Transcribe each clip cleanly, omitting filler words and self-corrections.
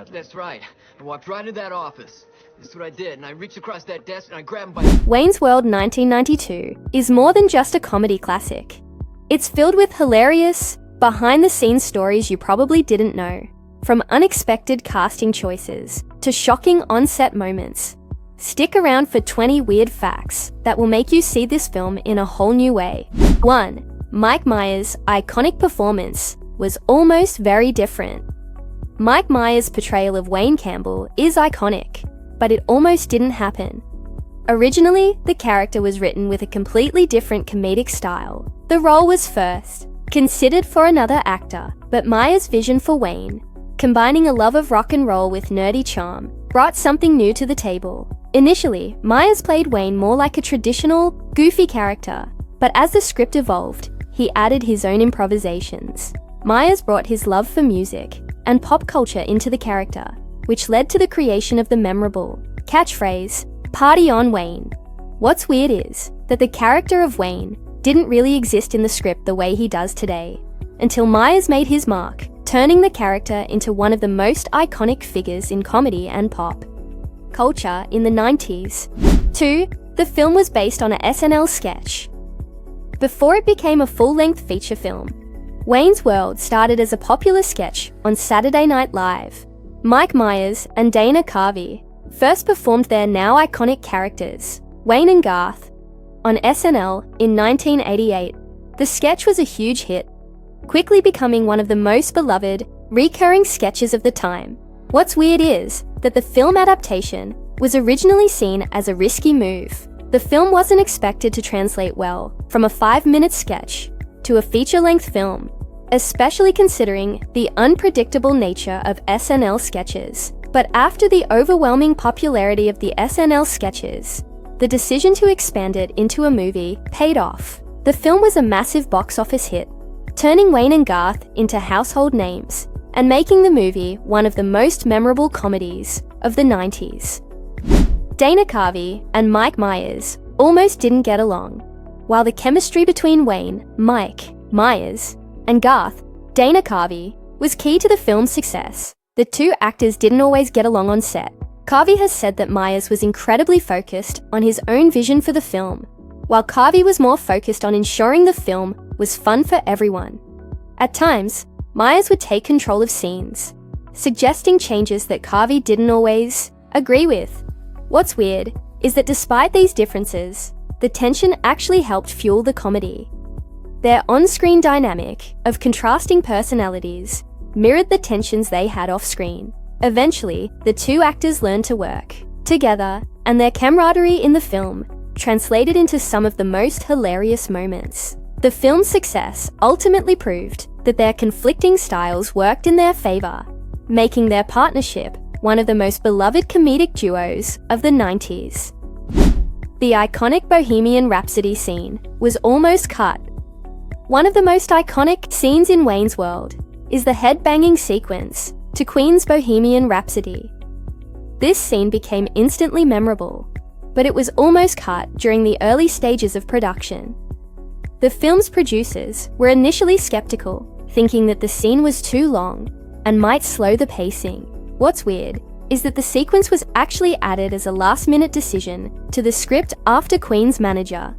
That's right. I walked right into that office. This is what I did, and I reached across that desk and I grabbed him by... Wayne's World 1992 is more than just a comedy classic. It's filled with hilarious, behind-the-scenes stories you probably didn't know, from unexpected casting choices to shocking on-set moments. Stick around for 20 weird facts that will make you see this film in a whole new way. 1. Mike Myers' iconic performance was almost very different. Mike Myers' portrayal of Wayne Campbell is iconic, but it almost didn't happen. Originally, the character was written with a completely different comedic style. The role was first considered for another actor, but Myers' vision for Wayne, combining a love of rock and roll with nerdy charm, brought something new to the table. Initially, Myers played Wayne more like a traditional, goofy character, but as the script evolved, he added his own improvisations. Myers brought his love for music and pop culture into the character, which led to the creation of the memorable catchphrase, "Party on, Wayne." What's weird is that the character of Wayne didn't really exist in the script the way he does today, until Myers made his mark, turning the character into one of the most iconic figures in comedy and pop culture in the 90s. 2. The film was based on a SNL sketch. Before it became a full-length feature film, Wayne's World started as a popular sketch on Saturday Night Live. Mike Myers and Dana Carvey first performed their now iconic characters, Wayne and Garth, on SNL in 1988. The sketch was a huge hit, quickly becoming one of the most beloved, recurring sketches of the time. What's weird is that the film adaptation was originally seen as a risky move. The film wasn't expected to translate well from a 5-minute sketch to a feature-length film, especially considering the unpredictable nature of SNL sketches. But after the overwhelming popularity of the SNL sketches, the decision to expand it into a movie paid off. The film was a massive box office hit, turning Wayne and Garth into household names and making the movie one of the most memorable comedies of the 90s. Dana Carvey and Mike Myers almost didn't get along. While the chemistry between Wayne, Mike Myers, and Garth, Dana Carvey, was key to the film's success, the two actors didn't always get along on set. Carvey has said that Myers was incredibly focused on his own vision for the film, while Carvey was more focused on ensuring the film was fun for everyone. At times, Myers would take control of scenes, suggesting changes that Carvey didn't always agree with. What's weird is that despite these differences, the tension actually helped fuel the comedy. Their on-screen dynamic of contrasting personalities mirrored the tensions they had off-screen. Eventually, the two actors learned to work together, and their camaraderie in the film translated into some of the most hilarious moments. The film's success ultimately proved that their conflicting styles worked in their favor, making their partnership one of the most beloved comedic duos of the 90s. The iconic Bohemian Rhapsody scene was almost cut. One of the most iconic scenes in Wayne's World is the head-banging sequence to Queen's Bohemian Rhapsody. This scene became instantly memorable, but it was almost cut during the early stages of production. The film's producers were initially skeptical, thinking that the scene was too long and might slow the pacing. What's weird is that the sequence was actually added as a last-minute decision to the script after Queen's manager,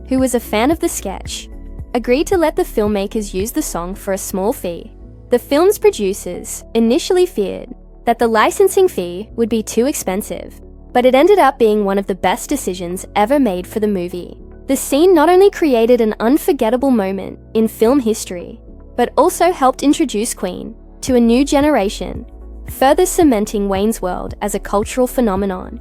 who was a fan of the sketch, agreed to let the filmmakers use the song for a small fee. The film's producers initially feared that the licensing fee would be too expensive, but it ended up being one of the best decisions ever made for the movie. The scene not only created an unforgettable moment in film history, but also helped introduce Queen to a new generation, further cementing Wayne's World as a cultural phenomenon.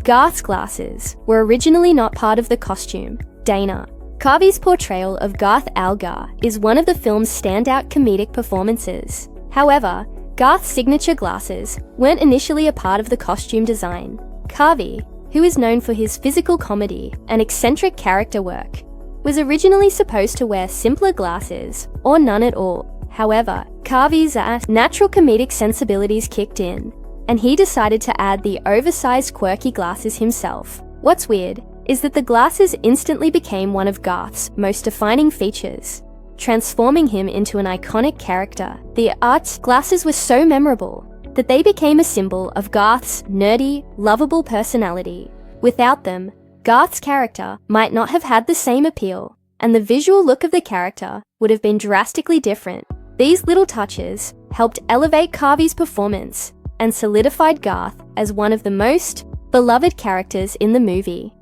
Garth's glasses were originally not part of the costume. Dana Carvey's portrayal of Garth Algar is one of the film's standout comedic performances. However, Garth's signature glasses weren't initially a part of the costume design. Carvey, who is known for his physical comedy and eccentric character work, was originally supposed to wear simpler glasses or none at all. However, Carvey's natural comedic sensibilities kicked in, and he decided to add the oversized quirky glasses himself. What's weird is that the glasses instantly became one of Garth's most defining features, transforming him into an iconic character. The art glasses were so memorable that they became a symbol of Garth's nerdy, lovable personality. Without them, Garth's character might not have had the same appeal, and the visual look of the character would have been drastically different. These little touches helped elevate Carvey's performance and solidified Garth as one of the most beloved characters in the movie.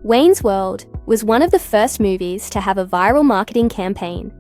Wayne's World was one of the first movies to have a viral marketing campaign.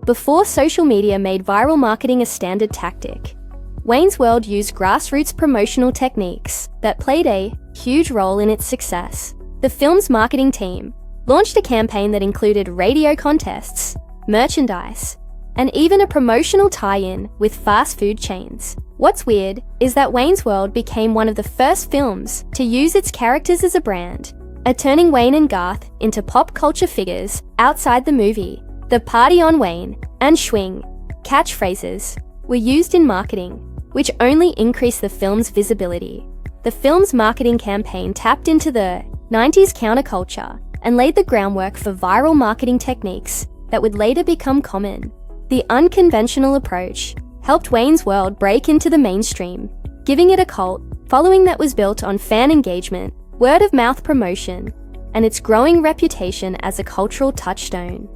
Before social media made viral marketing a standard tactic, Wayne's World used grassroots promotional techniques that played a huge role in its success. The film's marketing team launched a campaign that included radio contests, merchandise, and even a promotional tie-in with fast food chains. What's weird is that Wayne's World became one of the first films to use its characters as a brand, turning Wayne and Garth into pop culture figures outside the movie. The "Party on Wayne" and "Schwing" catchphrases were used in marketing, which only increased the film's visibility. The film's marketing campaign tapped into the 90s counterculture and laid the groundwork for viral marketing techniques that would later become common. The unconventional approach helped Wayne's World break into the mainstream, giving it a cult following that was built on fan engagement, word-of-mouth promotion, and its growing reputation as a cultural touchstone.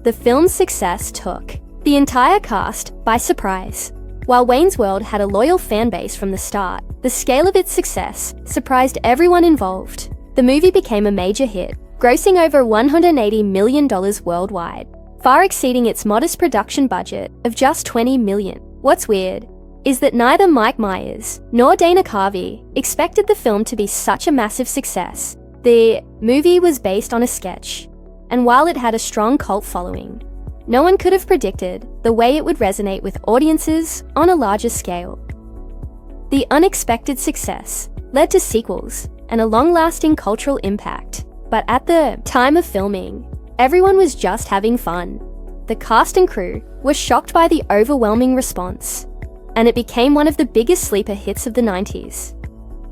The film's success took the entire cast by surprise. While Wayne's World had a loyal fan base from the start, the scale of its success surprised everyone involved. The movie became a major hit, grossing over $180 million worldwide, far exceeding its modest production budget of just $20 million. What's weird is that neither Mike Myers nor Dana Carvey expected the film to be such a massive success. The movie was based on a sketch, and while it had a strong cult following, no one could have predicted the way it would resonate with audiences on a larger scale. The unexpected success led to sequels and a long-lasting cultural impact, but at the time of filming, everyone was just having fun. The cast and crew were shocked by the overwhelming response, and it became one of the biggest sleeper hits of the 90s.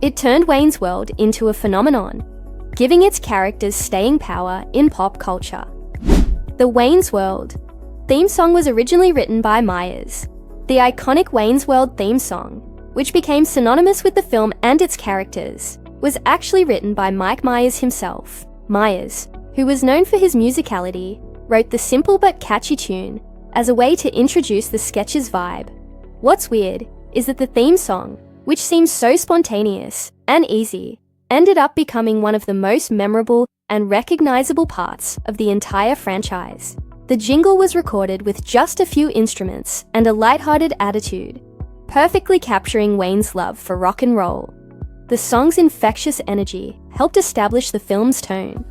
It turned Wayne's World into a phenomenon, giving its characters staying power in pop culture. The Wayne's World theme song was originally written by Myers. The iconic Wayne's World theme song, which became synonymous with the film and its characters, was actually written by Mike Myers himself. Myers, who was known for his musicality, wrote the simple but catchy tune as a way to introduce the sketch's vibe. What's weird is that the theme song, which seems so spontaneous and easy, ended up becoming one of the most memorable and recognizable parts of the entire franchise. The jingle was recorded with just a few instruments and a lighthearted attitude, perfectly capturing Wayne's love for rock and roll. The song's infectious energy helped establish the film's tone,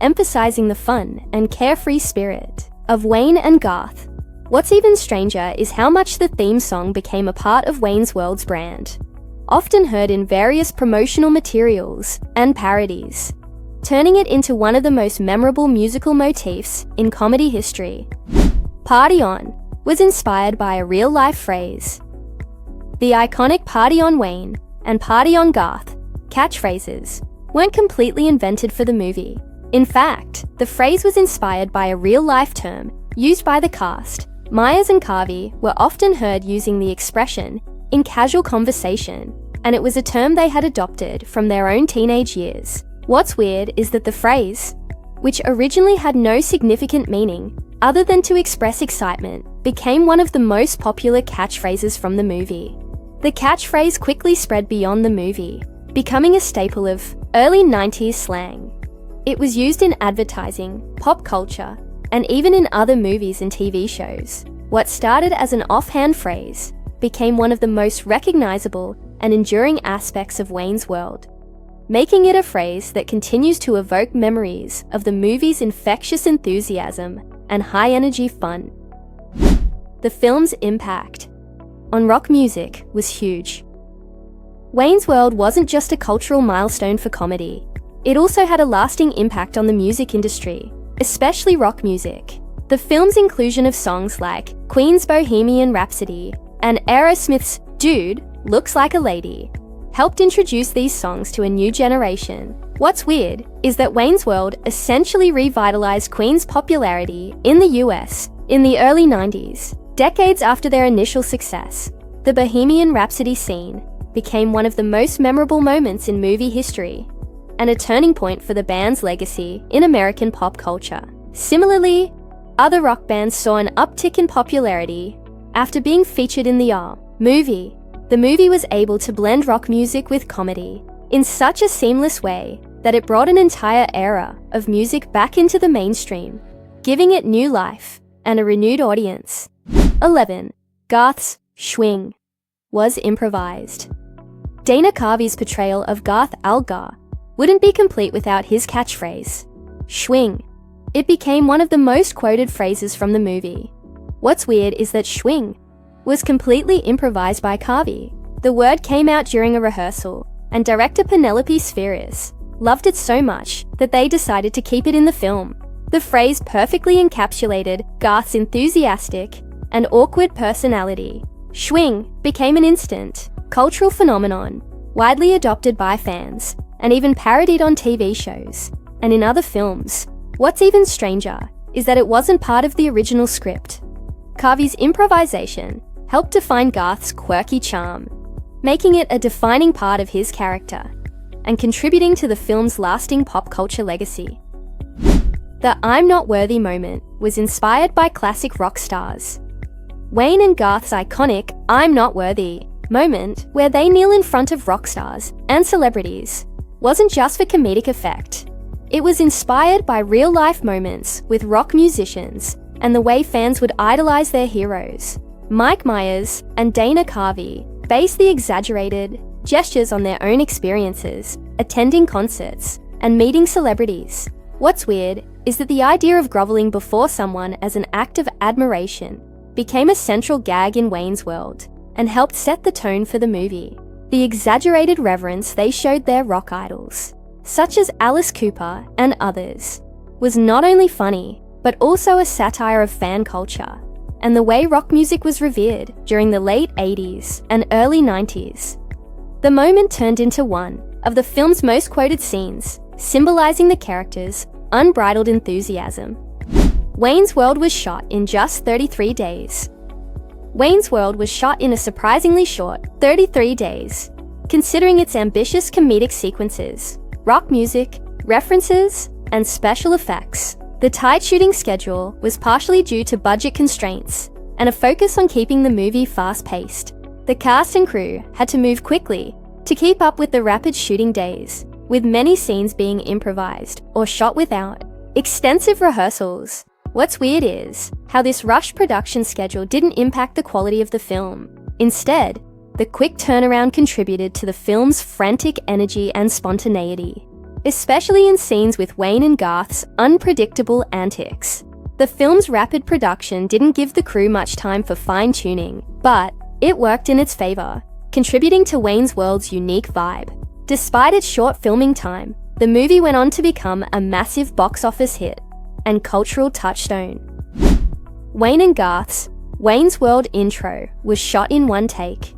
emphasizing the fun and carefree spirit of Wayne and Garth. What's even stranger is how much the theme song became a part of Wayne's World's brand, often heard in various promotional materials and parodies, turning it into one of the most memorable musical motifs in comedy history. "Party On" was inspired by a real-life phrase. The iconic "Party on Wayne" and "Party on Garth" catchphrases weren't completely invented for the movie. In fact, the phrase was inspired by a real-life term used by the cast. Myers and Carvey were often heard using the expression in casual conversation, and it was a term they had adopted from their own teenage years. What's weird is that the phrase, which originally had no significant meaning other than to express excitement, became one of the most popular catchphrases from the movie. The catchphrase quickly spread beyond the movie, becoming a staple of early 90s slang. It was used in advertising, pop culture, and even in other movies and TV shows. What started as an offhand phrase became one of the most recognizable and enduring aspects of Wayne's World, making it a phrase that continues to evoke memories of the movie's infectious enthusiasm and high-energy fun. The film's impact on rock music was huge. Wayne's World wasn't just a cultural milestone for comedy. It also had a lasting impact on the music industry, especially rock music. The film's inclusion of songs like Queen's Bohemian Rhapsody and Aerosmith's Dude, Looks Like a Lady helped introduce these songs to a new generation. What's weird is that Wayne's World essentially revitalized Queen's popularity in the US in the early 90s, decades after their initial success. The Bohemian Rhapsody scene became one of the most memorable moments in movie history, and a turning point for the band's legacy in American pop culture. Similarly, other rock bands saw an uptick in popularity after being featured in the movie. The movie was able to blend rock music with comedy in such a seamless way that it brought an entire era of music back into the mainstream, giving it new life and a renewed audience. 11. Garth's Schwing was improvised. Dana Carvey's portrayal of Garth Algar wouldn't be complete without his catchphrase, Schwing. It became one of the most quoted phrases from the movie. What's weird is that Schwing was completely improvised by Carvey. The word came out during a rehearsal, and director Penelope Spheris loved it so much that they decided to keep it in the film. The phrase perfectly encapsulated Garth's enthusiastic and awkward personality. Schwing became an instant cultural phenomenon, widely adopted by fans, and even parodied on TV shows and in other films. What's even stranger is that it wasn't part of the original script. Carvey's improvisation helped define Garth's quirky charm, making it a defining part of his character and contributing to the film's lasting pop culture legacy. The I'm Not Worthy moment was inspired by classic rock stars. Wayne and Garth's iconic I'm Not Worthy moment, where they kneel in front of rock stars and celebrities, wasn't just for comedic effect. It was inspired by real-life moments with rock musicians and the way fans would idolize their heroes. Mike Myers and Dana Carvey based the exaggerated gestures on their own experiences, attending concerts, and meeting celebrities. What's weird is that the idea of groveling before someone as an act of admiration became a central gag in Wayne's World and helped set the tone for the movie. The exaggerated reverence they showed their rock idols, such as Alice Cooper and others, was not only funny, but also a satire of fan culture and the way rock music was revered during the late 80s and early 90s. The moment turned into one of the film's most quoted scenes, symbolizing the characters' unbridled enthusiasm. Wayne's World was shot in just 33 days. Wayne's World was shot in a surprisingly short 33 days, considering its ambitious comedic sequences, rock music, references, and special effects. The tight shooting schedule was partially due to budget constraints and a focus on keeping the movie fast-paced. The cast and crew had to move quickly to keep up with the rapid shooting days, with many scenes being improvised or shot without extensive rehearsals. What's weird is how this rushed production schedule didn't impact the quality of the film. Instead, the quick turnaround contributed to the film's frantic energy and spontaneity, especially in scenes with Wayne and Garth's unpredictable antics. The film's rapid production didn't give the crew much time for fine-tuning, but it worked in its favor, contributing to Wayne's World's unique vibe. Despite its short filming time, the movie went on to become a massive box office hit and cultural touchstone. Wayne and Garth's Wayne's World intro was shot in one take.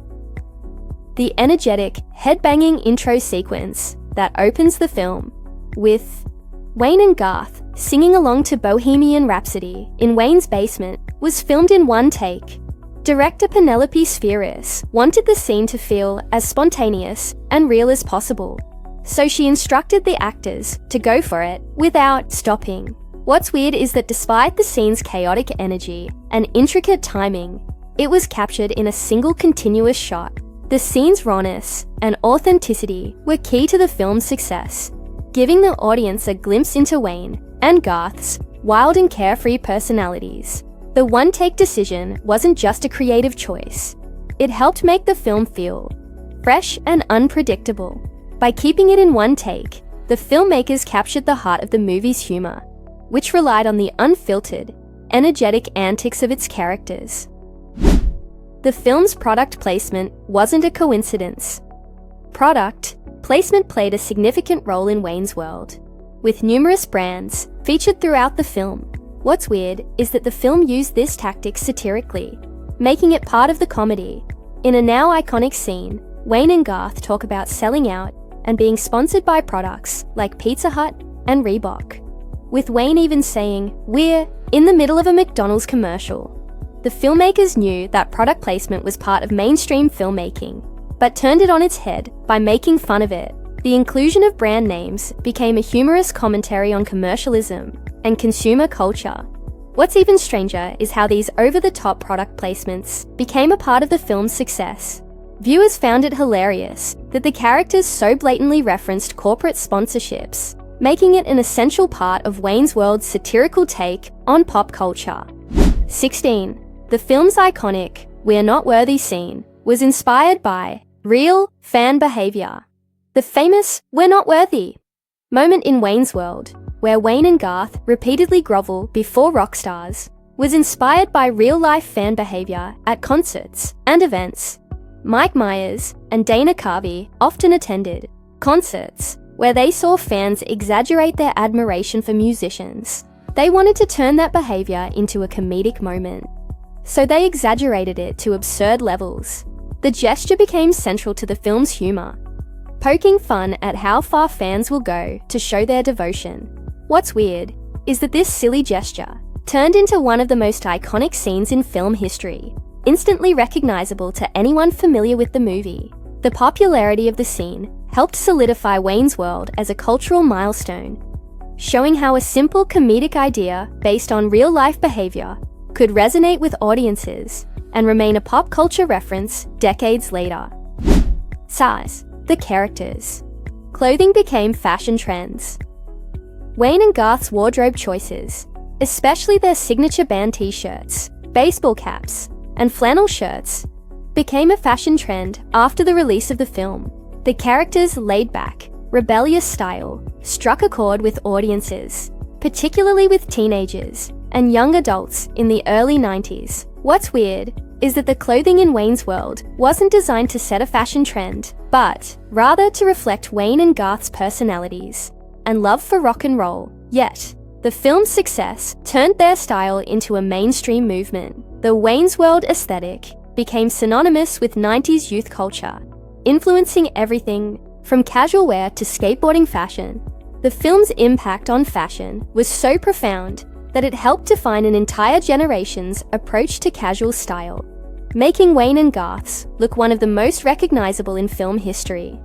The energetic, head-banging intro sequence that opens the film, with Wayne and Garth singing along to Bohemian Rhapsody in Wayne's basement, was filmed in one take. Director Penelope Spheris wanted the scene to feel as spontaneous and real as possible, so she instructed the actors to go for it without stopping. What's weird is that despite the scene's chaotic energy and intricate timing, it was captured in a single continuous shot. The scene's rawness and authenticity were key to the film's success, giving the audience a glimpse into Wayne and Garth's wild and carefree personalities. The one-take decision wasn't just a creative choice. It helped make the film feel fresh and unpredictable. By keeping it in one take, the filmmakers captured the heart of the movie's humor, which relied on the unfiltered, energetic antics of its characters. The film's product placement wasn't a coincidence. Product placement played a significant role in Wayne's World, with numerous brands featured throughout the film. What's weird is that the film used this tactic satirically, making it part of the comedy. In a now iconic scene, Wayne and Garth talk about selling out and being sponsored by products like Pizza Hut and Reebok, with Wayne even saying, "We're in the middle of a McDonald's commercial." The filmmakers knew that product placement was part of mainstream filmmaking, but turned it on its head by making fun of it. The inclusion of brand names became a humorous commentary on commercialism and consumer culture. What's even stranger is how these over-the-top product placements became a part of the film's success. Viewers found it hilarious that the characters so blatantly referenced corporate sponsorships, making it an essential part of Wayne's World's satirical take on pop culture. 16. The film's iconic "We're Not Worthy" scene was inspired by real fan behavior. The famous "We're not worthy" moment in Wayne's World, where Wayne and Garth repeatedly grovel before rock stars, was inspired by real-life fan behavior at concerts and events. Mike Myers and Dana Carvey often attended concerts where they saw fans exaggerate their admiration for musicians. They wanted to turn that behavior into a comedic moment, so they exaggerated it to absurd levels. The gesture became central to the film's humor, poking fun at how far fans will go to show their devotion. What's weird is that this silly gesture turned into one of the most iconic scenes in film history, instantly recognizable to anyone familiar with the movie. The popularity of the scene helped solidify Wayne's World as a cultural milestone, showing how a simple comedic idea based on real-life behavior could resonate with audiences and remain a pop culture reference decades later. Size. The characters. Clothing became fashion trends. Wayne and Garth's wardrobe choices, especially their signature band t-shirts, baseball caps, and flannel shirts, became a fashion trend after the release of the film. The characters' laid-back, rebellious style struck a chord with audiences, particularly with teenagers and young adults in the early 90s. What's weird is that the clothing in Wayne's World wasn't designed to set a fashion trend, but rather to reflect Wayne and Garth's personalities and love for rock and roll. Yet, the film's success turned their style into a mainstream movement. The Wayne's World aesthetic became synonymous with 90s youth culture, influencing everything from casual wear to skateboarding fashion. The film's impact on fashion was so profound that it helped define an entire generation's approach to casual style, making Wayne and Garth's look one of the most recognizable in film history.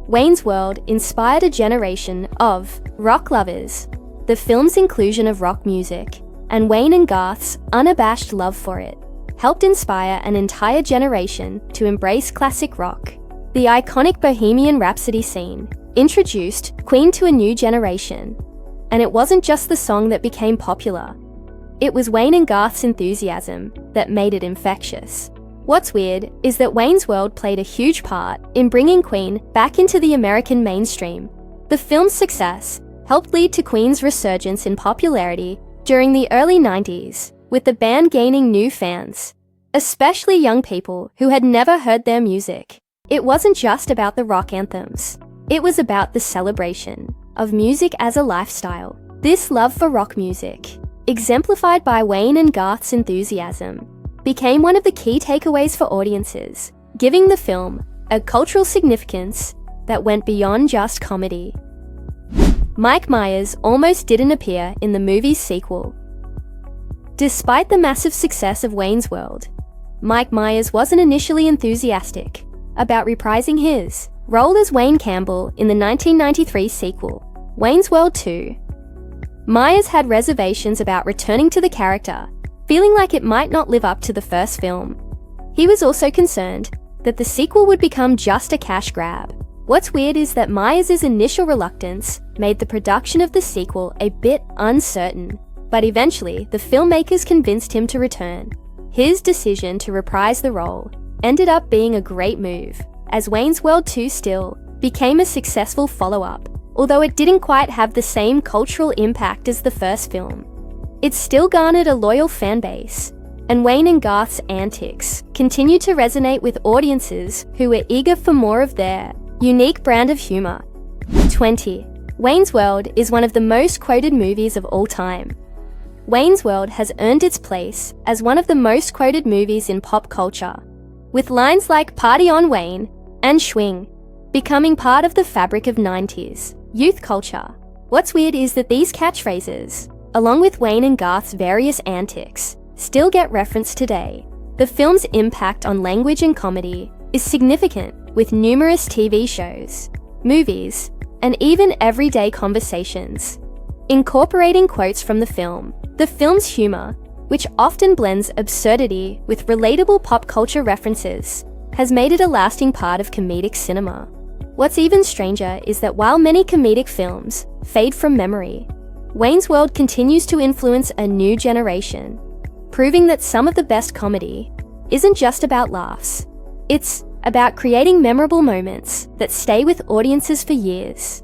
Wayne's World inspired a generation of rock lovers. The film's inclusion of rock music and Wayne and Garth's unabashed love for it helped inspire an entire generation to embrace classic rock. The iconic Bohemian Rhapsody scene introduced Queen to a new generation, and it wasn't just the song that became popular. It was Wayne and Garth's enthusiasm that made it infectious. What's weird is that Wayne's World played a huge part in bringing Queen back into the American mainstream. The film's success helped lead to Queen's resurgence in popularity during the early 90s, with the band gaining new fans, especially young people who had never heard their music. It wasn't just about the rock anthems. It was about the celebration of music as a lifestyle. This love for rock music, exemplified by Wayne and Garth's enthusiasm, became one of the key takeaways for audiences, giving the film a cultural significance that went beyond just comedy. Mike Myers almost didn't appear in the movie's sequel. Despite the massive success of Wayne's World, Mike Myers wasn't initially enthusiastic about reprising his role as Wayne Campbell in the 1993 sequel, Wayne's World 2. Myers had reservations about returning to the character, feeling like it might not live up to the first film. He was also concerned that the sequel would become just a cash grab. What's weird is that Myers' initial reluctance made the production of the sequel a bit uncertain, but eventually the filmmakers convinced him to return. His decision to reprise the role ended up being a great move, as Wayne's World 2 still became a successful follow-up, although it didn't quite have the same cultural impact as the first film. It still garnered a loyal fan base, and Wayne and Garth's antics continued to resonate with audiences who were eager for more of their unique brand of humor. 20. Wayne's World is one of the most quoted movies of all time. Wayne's World has earned its place as one of the most quoted movies in pop culture, with lines like "Party on Wayne" and "Schwing" becoming part of the fabric of 90s youth culture. What's weird is that these catchphrases, along with Wayne and Garth's various antics, still get referenced today. The film's impact on language and comedy is significant, with numerous TV shows, movies, and even everyday conversations incorporating quotes from the film. The film's humor, which often blends absurdity with relatable pop culture references, has made it a lasting part of comedic cinema. What's even stranger is that while many comedic films fade from memory, Wayne's World continues to influence a new generation, proving that some of the best comedy isn't just about laughs. It's about creating memorable moments that stay with audiences for years.